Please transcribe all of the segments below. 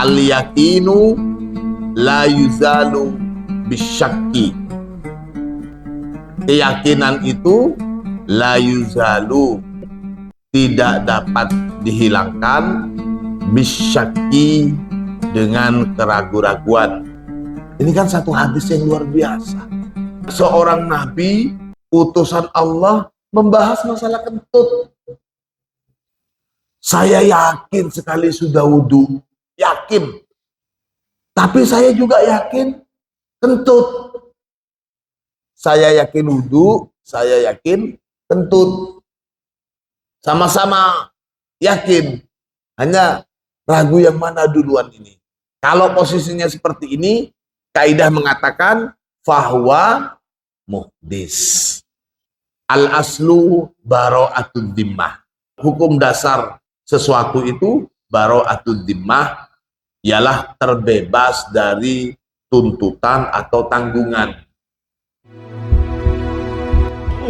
Al-yakinu la yuzalu bisyakki. Keyakinan itu la yuzalu, tidak dapat dihilangkan, bisyakki, dengan keraguan-raguan. Ini kan satu hadis yang luar biasa. Seorang nabi, utusan Allah, membahas masalah kentut. Saya yakin sekali sudah wudhu, yakin. Tapi saya juga yakin kentut. Saya yakin wudhu, saya yakin kentut. Sama-sama yakin. Hanya ragu yang mana duluan ini. Kalau posisinya seperti ini, kaidah mengatakan fahuwa muhdis. Al-aslu bara'atud dimmah. Hukum dasar sesuatu itu bara'atud dimmah, ialah terbebas dari tuntutan atau tanggungan.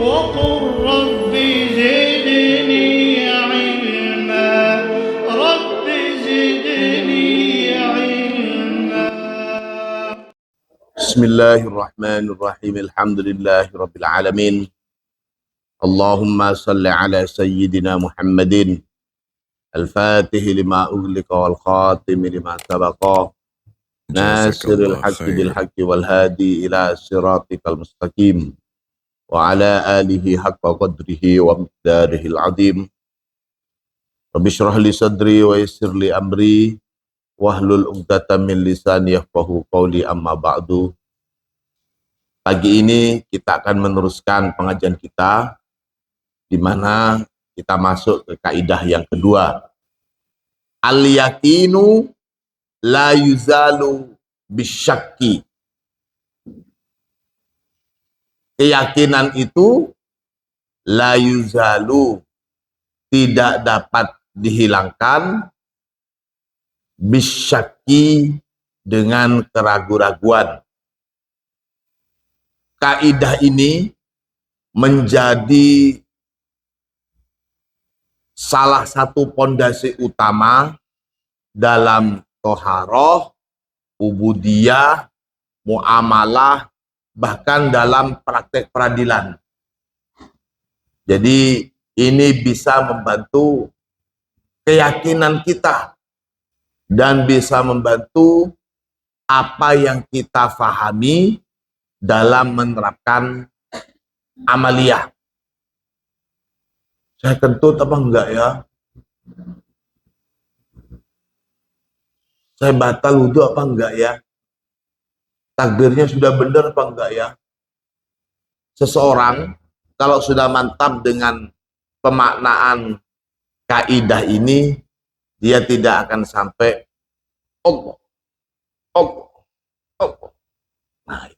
وقل رب زدني علما رب زدني علما. Bismillahirrahmanirrahim. Alhamdulillahirabbil alamin. Allahumma salli ala sayyidina Muhammadin al-fatih lima ughliqa wal khatim lima sabaqa nasiril haqqi bil haqqi wal hadi ila siratikal mustaqim wa ala alihi haqqa qadrihi wa miqdarihil azim. Rabbi shrah li sadri wa yassir li amri wahlul 'uqdatam min lisani yafqahu qawli, amma ba'du. Pagi ini kita akan meneruskan pengajian kita, di mana kita masuk ke kaidah yang kedua. Al-yakinu la yuzalu bisyakki. Keyakinan itu la yuzalu, tidak dapat dihilangkan, bisyakki, dengan keraguan-raguan. Kaidah ini menjadi salah satu pondasi utama dalam toharoh, ubudiyah, muamalah, bahkan dalam praktek peradilan. Jadi ini bisa membantu keyakinan kita dan bisa membantu apa yang kita fahami dalam menerapkan amaliyah. Saya kentut apa enggak ya? Saya batal wudhu apa enggak ya? Takbirnya sudah benar apa enggak ya? Seseorang kalau sudah mantap dengan pemaknaan kaidah ini, dia tidak akan sampai Allah. Nah,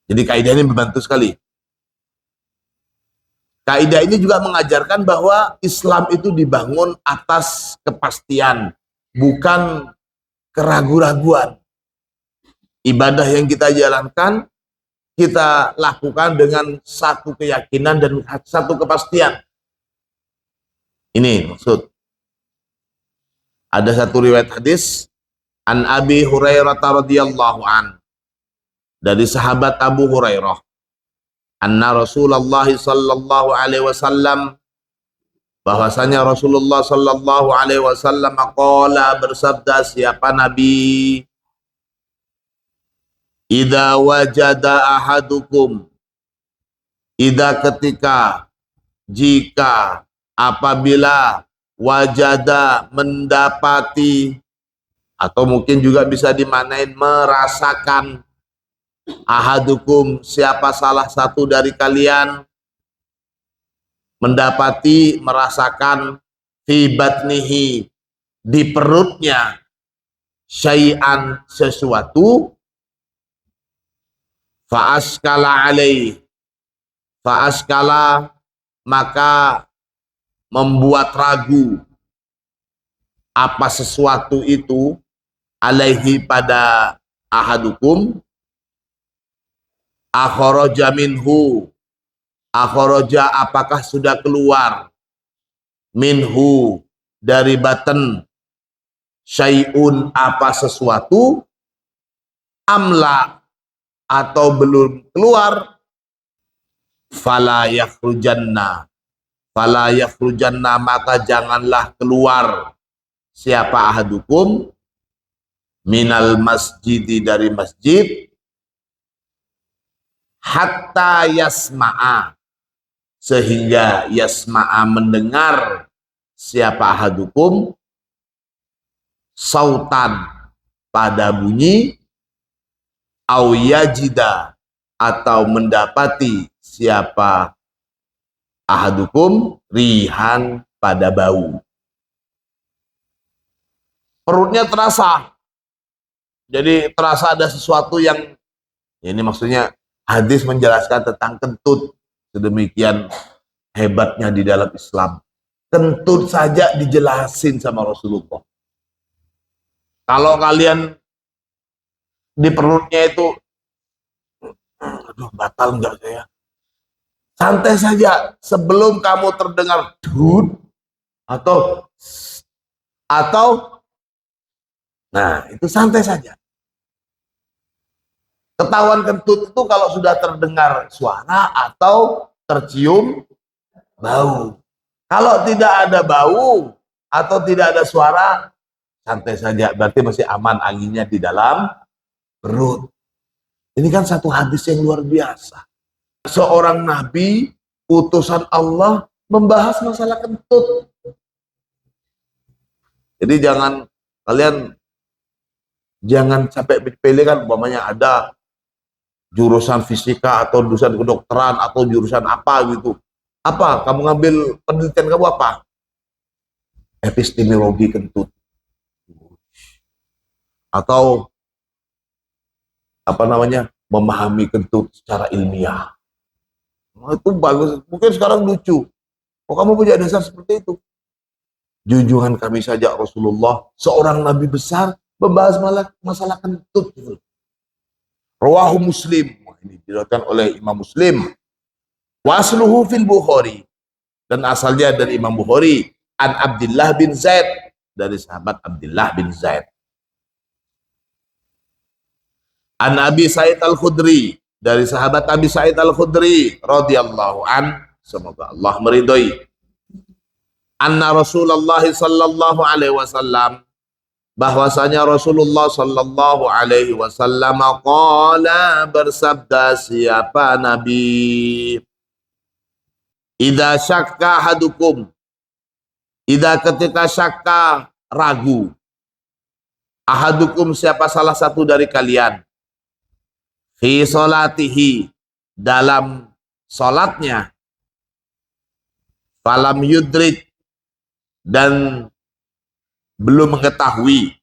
jadi kaidah ini membantu sekali. Kaidah ini juga mengajarkan bahwa Islam itu dibangun atas kepastian, bukan keraguan-raguan. Ibadah yang kita jalankan, kita lakukan dengan satu keyakinan dan satu kepastian. Ini maksud. Ada satu riwayat hadis an Abi Hurairah radhiyallahu an, dari sahabat Abu Hurairah, anna Rasulullah sallallahu alaihi wasallam, bahwasanya Rasulullah sallallahu alaihi wasallam qala, bersabda siapa Nabi, idza wajada ahadukum, ketika, jika, apabila, wajada, mendapati, atau mungkin juga bisa dimanain merasakan, ahadukum, siapa salah satu dari kalian, mendapati, merasakan, fi batnihi, di perutnya, syai'an, sesuatu, fa'askala alaih, fa'askala, maka membuat ragu, apa sesuatu itu, alaihi, pada ahadukum, akharaja minhu, akharaja, apakah sudah keluar, minhu, dari baten, syai'un apa sesuatu, amla atau belum keluar, fala yakhrujanna maka janganlah keluar siapa ahadukum minal masjidi dari masjid, hatta yasma'a sehingga yasma'a mendengar siapa ahadukum sautan pada bunyi, au yajida atau mendapati siapa ahadukum rihan pada bau. Perutnya terasa. Jadi terasa ada sesuatu yang, ini maksudnya hadis menjelaskan tentang kentut. Sedemikian hebatnya di dalam Islam. Kentut saja dijelasin sama Rasulullah. Kalau kalian di perutnya itu, aduh batal enggak saya? Santai saja, sebelum kamu terdengar dud atau nah itu santai saja. Ketahuan kentut itu kalau sudah terdengar suara atau tercium bau. Kalau tidak ada bau atau tidak ada suara, santai saja, berarti masih aman anginnya di dalam perut. Ini kan satu hadis yang luar biasa. Seorang nabi, utusan Allah, membahas masalah kentut. Jadi kalian jangan sampai pilih kan, umpamanya ada jurusan fisika atau jurusan kedokteran atau jurusan apa gitu. Apa? Kamu ngambil penelitian kamu apa? Epistemologi kentut. Atau apa namanya? Memahami kentut secara ilmiah. Nah, itu bagus. Mungkin sekarang lucu. Oh, kamu punya dasar seperti itu. Junjungan kami saja Rasulullah, seorang nabi besar, membahas masalah kentut gitu. Rawahu Muslim, ini diriwayatkan oleh Imam Muslim. Wasluhu fil Bukhari, dan asalnya dari Imam Bukhari, an Abdullah bin Zaid, dari sahabat Abdullah bin Zaid. An Abi Sa'id Al-Khudri, dari sahabat Abi Sa'id Al-Khudri radhiyallahu an, semoga Allah meridhai. Anna Rasulullah sallallahu alaihi wasallam, bahwasanya Rasulullah sallallahu alaihi wasallam qala, bersabda siapa Nabi, idza syakka ahadukum, idza ketika syakka ragu, ahadukum siapa salah satu dari kalian, fi salatihi dalam salatnya, falam yudrik dan belum mengetahui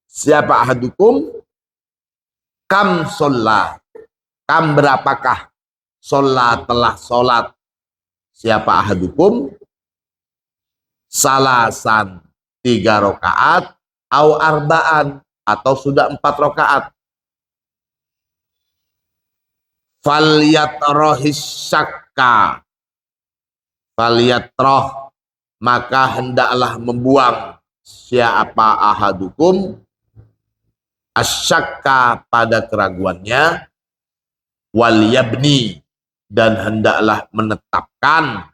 siapa ahadukum kam sholat, kam berapakah sholat telah sholat siapa ahadukum salasan 3 rakaat au arbaan atau sudah 4 rakaat, falyatrohis syakka, falyatroh maka hendaklah membuang siapa ahadukum asyakka pada keraguannya, wal yabni dan hendaklah menetapkan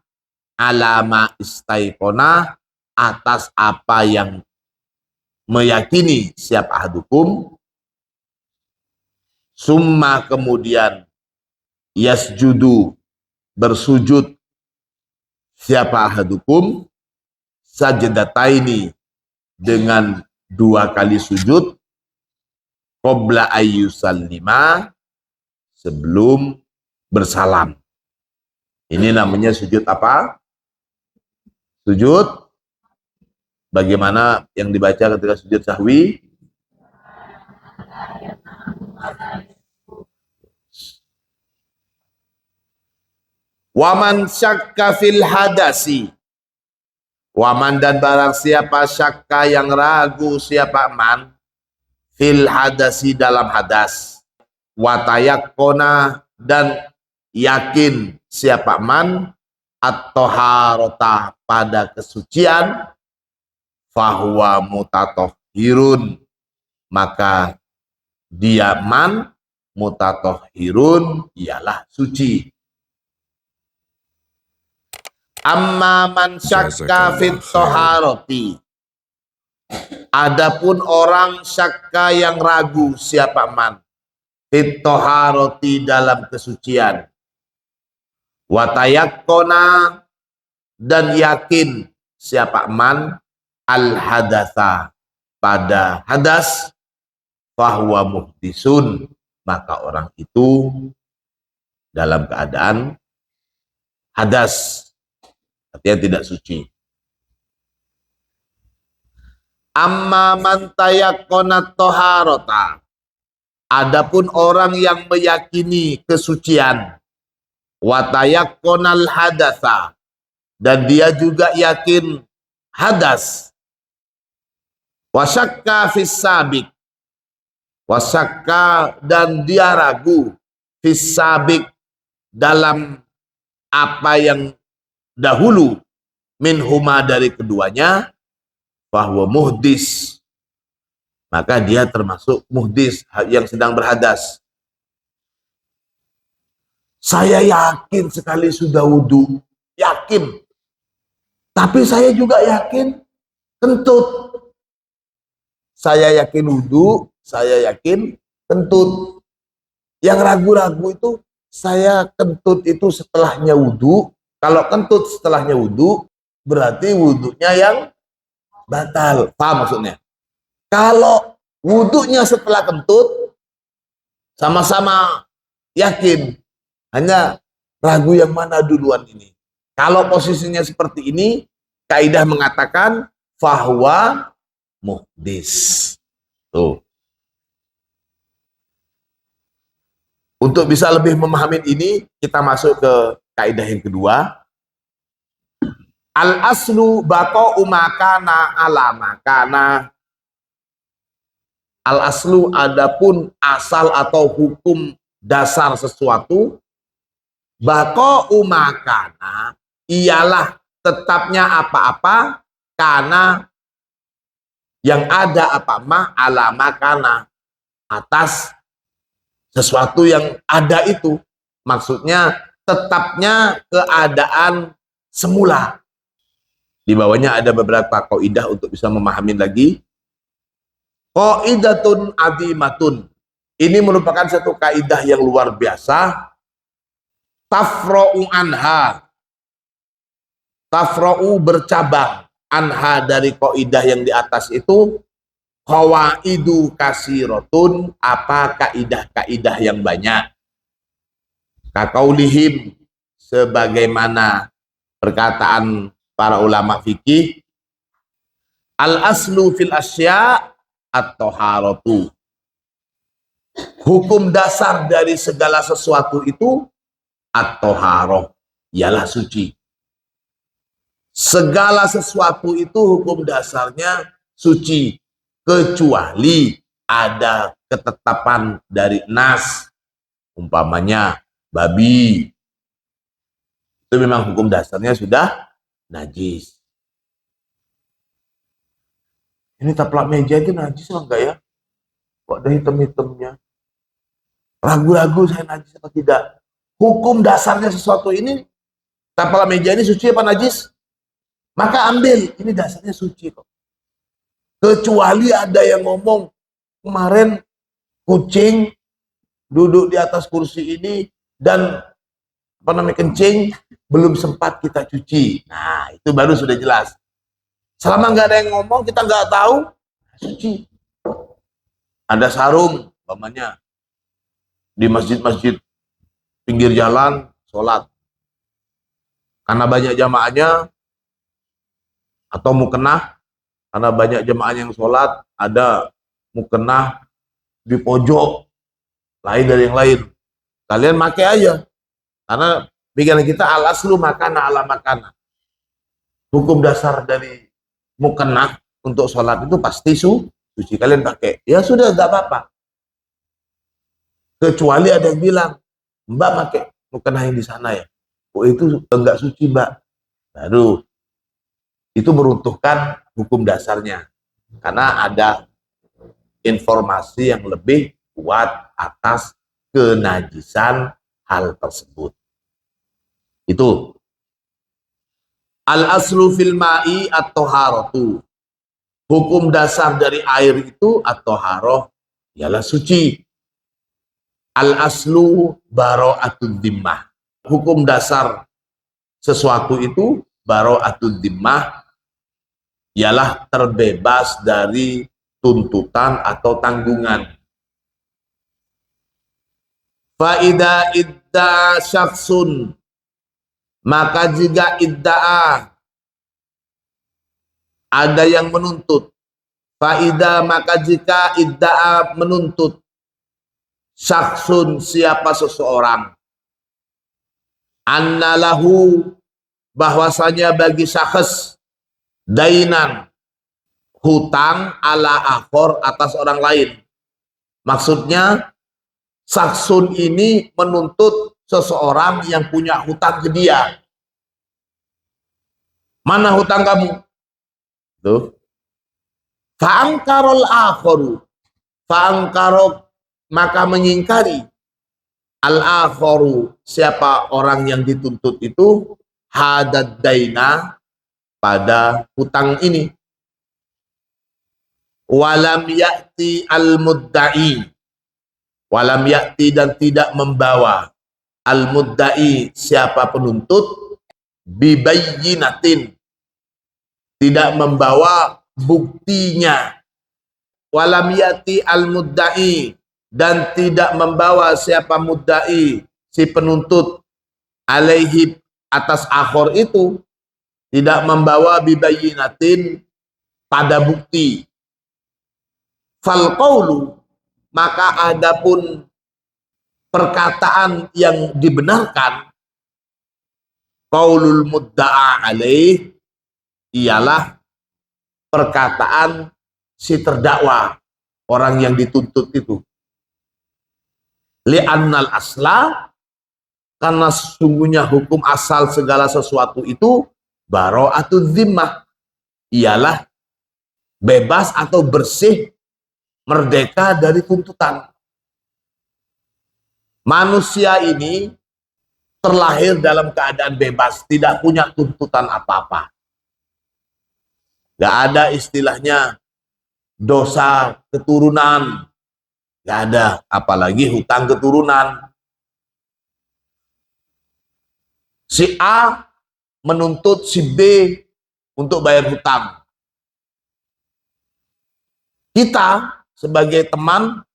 alama istaikona atas apa yang meyakini siapa ahadukum, summa kemudian yasjudu bersujud siapa ahadukum sajdataini dengan 2 kali sujud, qabla ayyusallima sebelum bersalam. Ini namanya sujud apa? Sujud bagaimana yang dibaca ketika sujud sahwi? Waman syakka fil hadasi, waman dan barang siapa syakka yang ragu siapa man fil hadasi dalam hadas, watayakona dan yakin siapa man at-toharota pada kesucian, fahuwa mutatahhirun, maka dia mutatahhirun, ialah suci. Amma man syakka fit taharati, adapun orang syakka yang ragu, siapa man, fit taharati dalam kesucian, wa tayakkona dan yakin, siapa man, al hadatsa pada hadas, fahuwa muhdisun, maka orang itu dalam keadaan hadas, artinya tidak suci. Amma man tayaqqana taharata, adapun orang yang meyakini kesucian, wa tayaqqanal hadatsa, dan dia juga yakin hadas, wa syakka fis sabiq, wa syakka dan dia ragu, fis sabiq dalam apa yang dahulu, minhuma dari keduanya, bahwa muhdis, maka dia termasuk muhdis yang sedang berhadas. Saya yakin sekali sudah wudu, yakin, tapi saya juga yakin kentut. Saya yakin wudu, saya yakin kentut. Yang ragu-ragu itu, saya kentut itu setelahnya wudu. Kalau kentut setelahnya wudu, berarti wudunya yang batal. Paham maksudnya? Kalau wudunya setelah kentut, sama-sama yakin, hanya ragu yang mana duluan ini. Kalau posisinya seperti ini, kaidah mengatakan fahuwa muhdis. Tuh. Untuk bisa lebih memahami ini, kita masuk ke kaidah yang kedua. Al-aslu baqa'u makana ala makana. Al-aslu adapun asal atau hukum dasar sesuatu, baqa'u makana ialah tetapnya apa-apa, karena yang ada apa ma ala makana, atas sesuatu yang ada itu, maksudnya tetapnya keadaan semula. Di bawahnya ada beberapa kaidah untuk bisa memahami lagi. Qaidatun azimatun, ini merupakan satu kaidah yang luar biasa. Tafra'u anha, tafra'u bercabang, anha dari kaidah yang di atas itu, qawaidu kasiratun, apa kaidah-kaidah yang banyak. Kaqaulihim, sebagaimana perkataan para ulama fikih, al aslu fil asya at-taharatu, hukum dasar dari segala sesuatu itu at-taharah, ialah suci. Segala sesuatu itu hukum dasarnya suci, kecuali ada ketetapan dari nas, umpamanya babi, itu memang hukum dasarnya sudah najis. Ini taplak meja itu najis atau enggak ya? Kok ada hitam-hitamnya? Ragu-ragu saya najis atau tidak. Hukum dasarnya sesuatu ini, taplak meja ini suci apa najis? Maka ambil, ini dasarnya suci kok. Kecuali ada yang ngomong, kemarin kucing duduk di atas kursi ini dan kencing, belum sempat kita cuci. Nah, itu baru sudah jelas. Selama nggak ada yang ngomong, kita nggak tahu, suci. Ada sarung, umpamanya di masjid-masjid pinggir jalan, sholat. Karena banyak jamaahnya, atau mukenah, karena banyak jemaah yang sholat, ada mukenah di pojok, lain dari yang lain. Kalian pakai aja. Karena pikiran kita al-aslu makana ala makana. Hukum dasar dari mukenah untuk sholat itu pasti suci. Kalian pakai. Ya sudah, gak apa-apa. Kecuali ada yang bilang, Mbak pakai mukenah yang di sana ya. Oh itu enggak suci, Mbak. Baru itu meruntuhkan hukum dasarnya. Karena ada informasi yang lebih kuat atas kenajisan hal tersebut. Itu. Al-aslu fil ma'i at-taharatu. Hukum dasar dari air itu at-taharah ialah suci. Al-aslu bara'atud dhimmah. Hukum dasar sesuatu itu bara'atud dhimmah ialah terbebas dari tuntutan atau tanggungan. Fa'idha idda'a syakhsun, maka jika idda'a ada yang menuntut, fa'idha maka jika idda'a menuntut, syakhsun siapa seseorang, annalahu bahwasanya bagi syakhs, dainan hutang ala akhor atas orang lain. Maksudnya syakhsun ini menuntut seseorang yang punya hutang ke dia. Mana hutang kamu? Tuh. Fa'angkarol akhoru. Fa'angkarok maka mengingkari. Al-akhoru siapa orang yang dituntut itu hadad daina pada hutang ini. Walam ya'ti al-mudda'i. Walam ya'ti dan tidak membawa al-mudda'i siapa penuntut bibayyinatin tidak membawa buktinya. Walam ya'ti al-mudda'i dan tidak membawa siapa mudda'i si penuntut alaihi atas akhor itu tidak membawa bibayyinatin pada bukti. Fal qaulu maka adapun perkataan yang dibenarkan qaulul mudda'a alaih ialah perkataan si terdakwa, orang yang dituntut itu. Li'annal asla karena sesungguhnya hukum asal segala sesuatu itu bara'atul zimmah ialah bebas atau bersih, merdeka dari tuntutan. Manusia ini terlahir dalam keadaan bebas, tidak punya tuntutan apa-apa. Gak ada istilahnya dosa keturunan, gak ada, apalagi hutang keturunan. Si A menuntut si B untuk bayar hutang. Kita sebagai teman,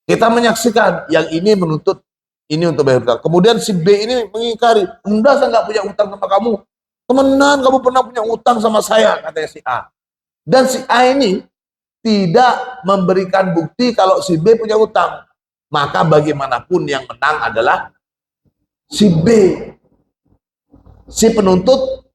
kita menyaksikan yang ini menuntut ini untuk bayar hutang. Kemudian si B ini mengingkari, enggak, saya nggak punya hutang sama kamu. Temenan, kamu pernah punya hutang sama saya, katanya si A. Dan si A ini tidak memberikan bukti kalau si B punya hutang. Maka bagaimanapun yang menang adalah si B. Si penuntut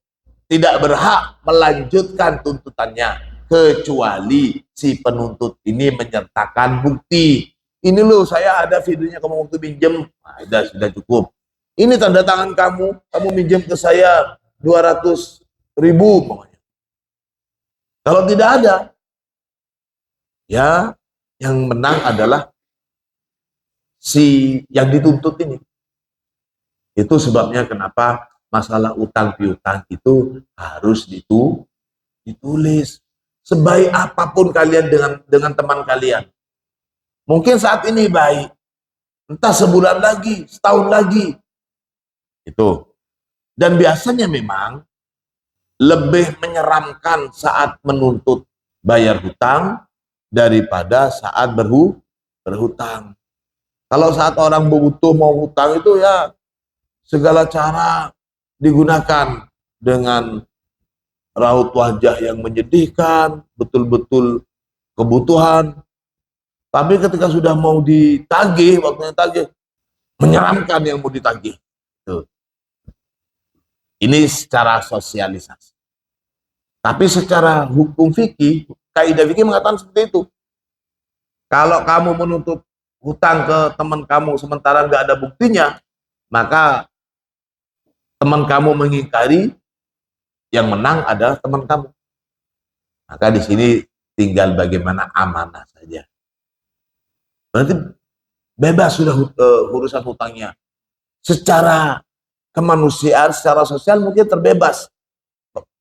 tidak berhak melanjutkan tuntutannya kecuali si penuntut ini menyertakan bukti. Ini loh, saya ada videonya kamu waktu pinjam. Nah, sudah cukup. Ini tanda tangan kamu minjem ke saya 200.000 pokoknya. Kalau tidak ada, ya yang menang adalah si yang dituntut ini. Itu sebabnya kenapa masalah utang piutang itu harus ditulis. Sebaik apapun kalian dengan teman kalian. Mungkin saat ini baik, entah sebulan lagi, setahun lagi. Itu. Dan biasanya memang lebih menyeramkan saat menuntut bayar hutang daripada saat berhutang. Kalau saat orang butuh mau hutang itu ya segala cara digunakan dengan raut wajah yang menyedihkan, betul-betul kebutuhan. Tapi ketika sudah mau ditagih, waktunya tagih, menyeramkan yang mau ditagih. Tuh. Ini secara sosialisasi. Tapi secara hukum fikih, kaidah fikih mengatakan seperti itu. Kalau kamu menuntut hutang ke teman kamu sementara nggak ada buktinya, maka teman kamu mengingkari, yang menang adalah teman kamu. Maka di sini tinggal bagaimana amanah saja. Berarti bebas sudah urusan hutangnya. Secara kemanusiaan, secara sosial mungkin terbebas.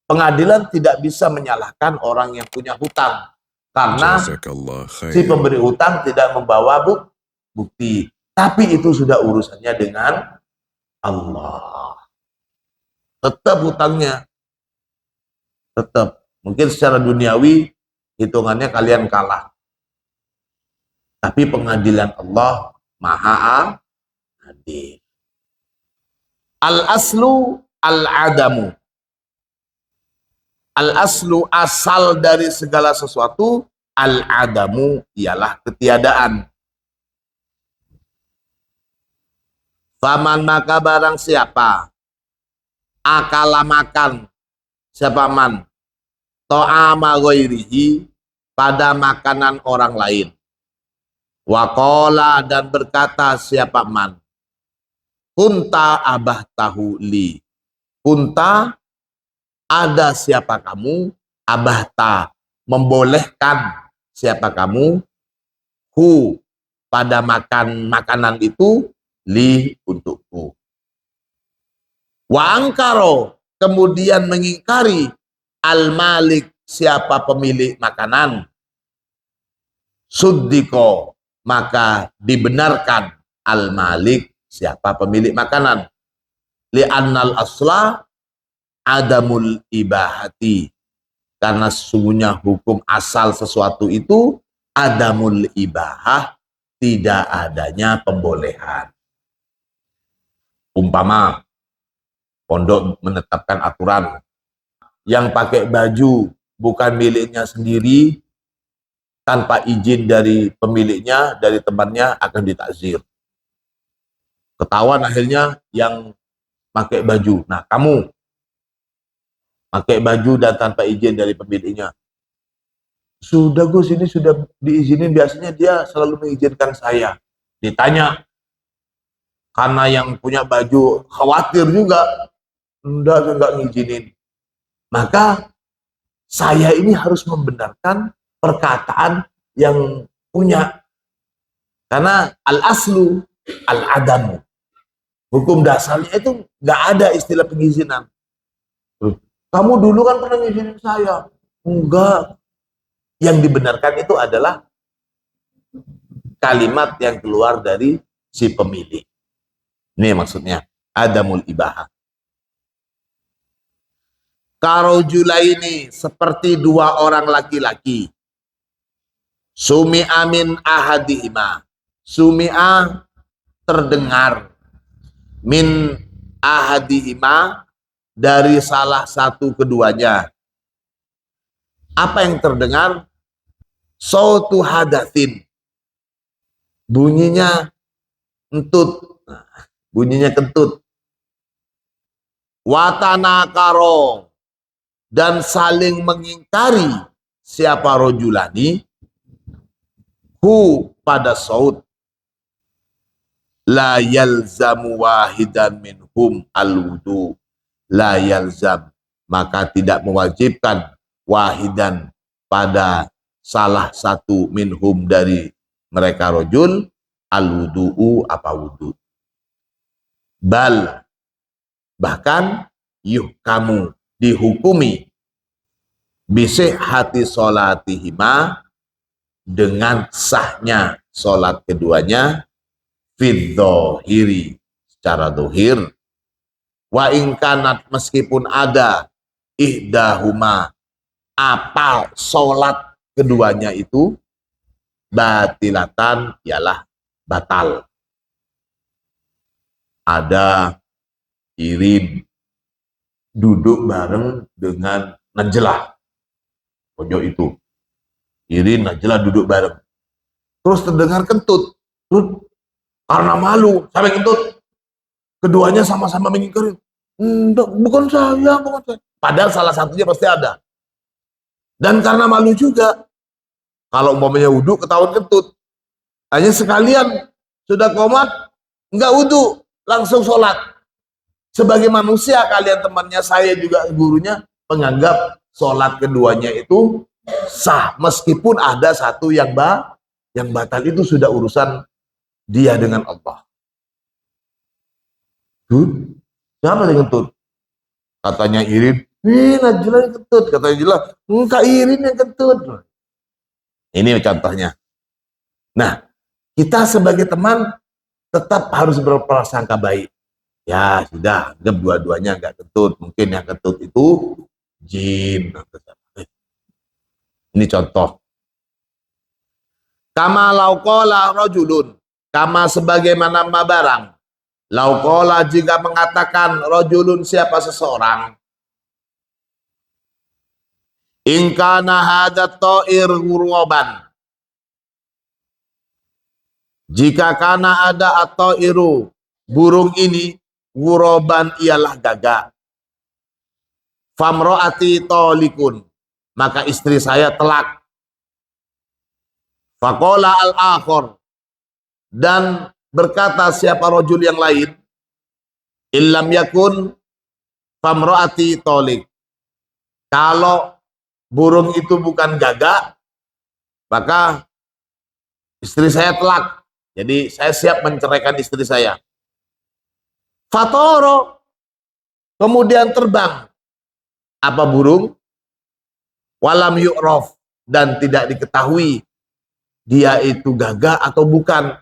Pengadilan tidak bisa menyalahkan orang yang punya hutang. Karena si pemberi hutang tidak membawa bukti. Tapi itu sudah urusannya dengan Allah. Tetap hutangnya. Tetap. Mungkin secara duniawi hitungannya kalian kalah. Tapi pengadilan Allah maha adil. Al-aslu al-adamu. Al-aslu asal dari segala sesuatu, al-adamu ialah ketiadaan. Faman maka barang siapa akala makan, siapa man to'ama ghairihi pada makanan orang lain. Waqala dan berkata siapa man kunta abah tahu li. Kunta ada siapa kamu, abahta membolehkan siapa kamu, hu pada makanan itu, li untukku. Wa angkaro kemudian mengingkari al malik siapa pemilik makanan, suddiko maka dibenarkan al malik siapa pemilik makanan, li annal asla adamul ibahati karena sesungguhnya hukum asal sesuatu itu adamul ibahah tidak adanya pembolehan. Umpama pondok menetapkan aturan yang pakai baju bukan miliknya sendiri tanpa izin dari pemiliknya, dari temannya akan ditakzir. Ketahuan akhirnya yang pakai baju. Nah, kamu pakai baju dan tanpa izin dari pemiliknya. Sudah Gus, ini sudah diizinin, biasanya dia selalu mengizinkan saya. Ditanya, karena yang punya baju khawatir juga, enggak ngizinin. Maka saya ini harus membenarkan perkataan yang punya. Karena al-aslu al-adamu. Hukum dasarnya itu nggak ada istilah pengizinan. Kamu dulu kan pernah ngizinin saya. Enggak. Yang dibenarkan itu adalah kalimat yang keluar dari si pemilik. Ini maksudnya adamul ibahah. Karojulaini seperti dua orang laki-laki. Sumi'a min ahadihima. Sumi'a terdengar min ahadihima dari salah satu keduanya. Apa yang terdengar? Sautu hadatsin. Bunyinya entut. Bunyinya kentut. Watanakaro. Dan saling mengingkari siapa rojulani. Hu pada saut. La yalzamu wahidan minhum al-wudu. La yalzam. Maka tidak mewajibkan wahidan pada salah satu minhum dari mereka rojul al-wudu'u apa wudu. Bal bahkan kamu dihukumi bisihhati sholatihima dengan sahnya sholat keduanya fidzohiri secara dohir wa ingkanat meskipun ada ihdahuma apa sholat keduanya itu batilatan ialah batal. Ada Irin duduk bareng dengan Najlah, pojok itu. Irin Najlah duduk bareng. Terus terdengar kentut. Terus karena malu, siapa yang kentut? Keduanya sama-sama mengingkari. Bukan saya, bukan saya. Padahal salah satunya pasti ada. Dan karena malu juga, kalau umpamanya wudhu ketahuan kentut, hanya sekalian sudah qomat, enggak wudhu, langsung sholat. Sebagai manusia kalian temannya, saya juga gurunya menganggap sholat keduanya itu sah meskipun ada satu yang batal. Itu sudah urusan dia dengan Allah. Tut, siapa yang kentut? Katanya Irin, Najla yang kentut. Katanya Najla, Kak Irin yang kentut. Ini contohnya. Nah, kita sebagai teman tetap harus berprasangka baik. Ya sudah, anggap dua-duanya nggak kentut. Mungkin yang kentut itu jin. Ini contoh. Kama lauqala rajulun, kama sebagaimana barang. Lauqala jika mengatakan rajulun siapa seseorang. In kana hadat ta'ir ghuraban. Jika kana ada atau iru burung ini ghuraban ialah gagak. Famro'ati tolikun, maka istri saya telak. Faqala al-akhir, dan berkata siapa rajul yang lain, illam yakun famro'ati tolik, kalau burung itu bukan gagak, maka istri saya telak. Jadi saya siap menceraikan istri saya. Fatoro, kemudian terbang. Apa burung? Walam yu'raf, dan tidak diketahui dia itu gagak atau bukan.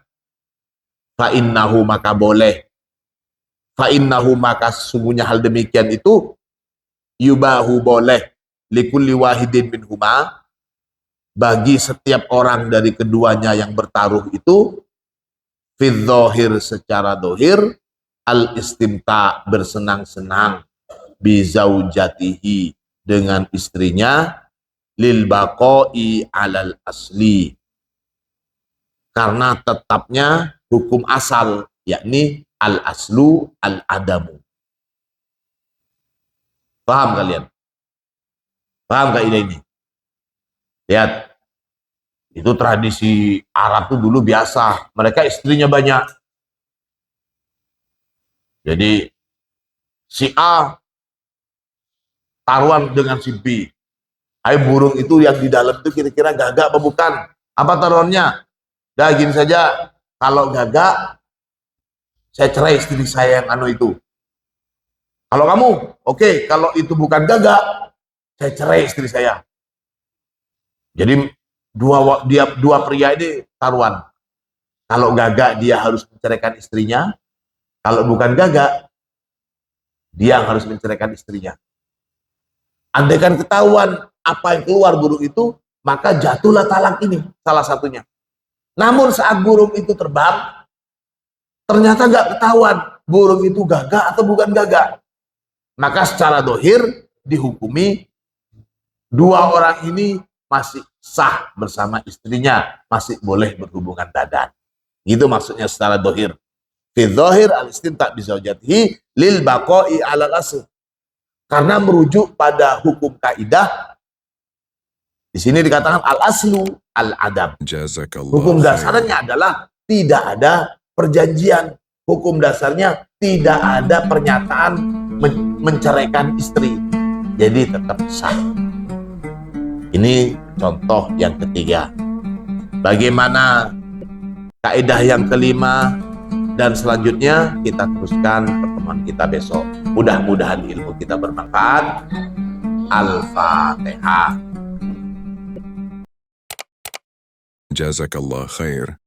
Fa'innahu, maka boleh. Fa'innahu, maka sesungguhnya hal demikian itu yubahu, boleh. Likulli wahidin minhuma, bagi setiap orang dari keduanya yang bertaruh itu, fid dhahir, secara dohir, al istimta, bersenang-senang, bizaujatihi, dengan istrinya, lil baqai alal asli, karena tetapnya hukum asal, yakni al aslu al adamu. Paham kalian? Paham gak ini? Lihat, itu tradisi Arab tuh dulu biasa, mereka istrinya banyak. Jadi si A taruhan dengan si B. Hai, burung itu yang di dalam itu kira-kira gagak apa bukan? Apa taruhannya? Dah gini saja, kalau gagak saya cerai istri saya yang anu itu. Kalau kamu, oke, kalau itu bukan gagak, saya cerai istri saya. Jadi dua pria ini taruhan. Kalau gagak dia harus menceraikan istrinya, kalau bukan gagak dia harus menceraikan istrinya. Andaikan ketahuan apa yang keluar burung itu, maka jatuhlah talak ini, salah satunya. Namun saat burung itu terbang, ternyata gak ketahuan burung itu gagak atau bukan gagak. Maka secara dohir dihukumi dua orang ini masih sah bersama istrinya, masih boleh berhubungan badan. Gitu maksudnya secara dohir. Fi dhahir al-istimta' bizaujatihi lil baqa'i 'alal asl. Karena merujuk pada hukum kaidah, di sini dikatakan al-aslu al-adab. Hukum dasarnya adalah tidak ada perjanjian. Hukum dasarnya tidak ada pernyataan menceraikan istri. Jadi tetap sah. Ini contoh yang ketiga. Bagaimana kaidah yang kelima dan selanjutnya kita teruskan pertemuan kita besok. Mudah-mudahan ilmu kita bermanfaat. Al-Fatihah. Jazakallah khair.